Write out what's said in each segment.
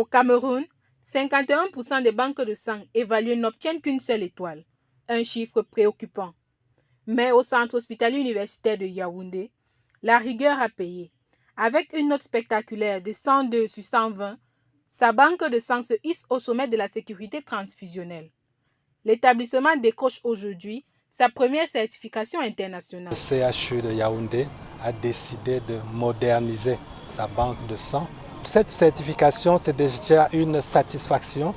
Au Cameroun, 51% des banques de sang évaluées n'obtiennent qu'une seule étoile, un chiffre préoccupant. Mais au centre hospitalier universitaire de Yaoundé, la rigueur a payé. Avec une note spectaculaire de 102 sur 120, sa banque de sang se hisse au sommet de la sécurité transfusionnelle. L'établissement décroche aujourd'hui sa première certification internationale. Le CHU de Yaoundé a décidé de moderniser sa banque de sang. Cette certification, c'est déjà une satisfaction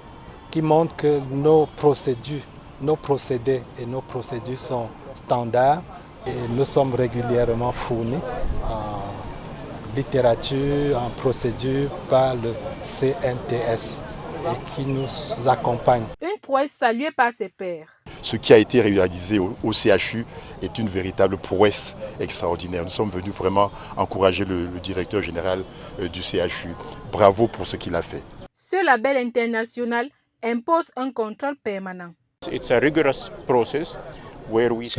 qui montre que nos procédés et nos procédures sont standards et nous sommes régulièrement fournis en littérature, en procédure par le CNTS et qui nous accompagne. Une prouesse saluée par ses pairs. Ce qui a été réalisé au CHU est une véritable prouesse extraordinaire. Nous sommes venus vraiment encourager le directeur général du CHU. Bravo pour ce qu'il a fait. Ce label international impose un contrôle permanent. C'est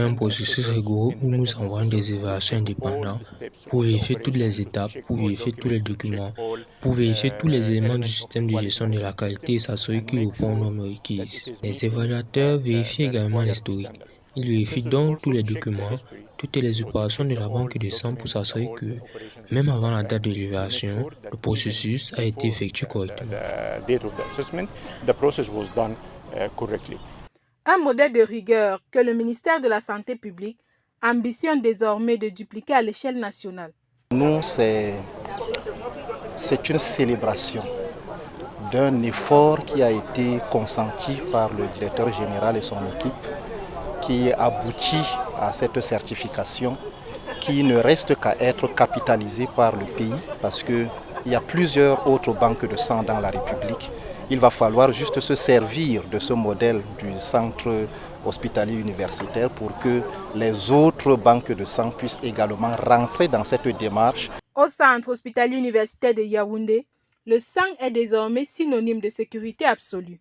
un processus rigoureux où nous envoyons des évaluations indépendants pour vérifier toutes les étapes, pour vérifier tous les documents, pour vérifier tous les éléments du système de gestion de la qualité et s'assurer qu'il répond aux normes requises. Les évaluateurs vérifient également l'historique. Ils vérifient donc tous les documents, toutes les opérations de la banque de sang pour s'assurer que, même avant la date de l'évaluation, le processus a été effectué correctement. Un modèle de rigueur que le ministère de la Santé publique ambitionne désormais de dupliquer à l'échelle nationale. Nous, c'est une célébration d'un effort qui a été consenti par le directeur général et son équipe, qui aboutit à cette certification, qui ne reste qu'à être capitalisée par le pays, parce qu'il y a plusieurs autres banques de sang dans la République. Il va falloir juste se servir de ce modèle du centre hospitalier universitaire pour que les autres banques de sang puissent également rentrer dans cette démarche. Au centre hospitalier universitaire de Yaoundé, le sang est désormais synonyme de sécurité absolue.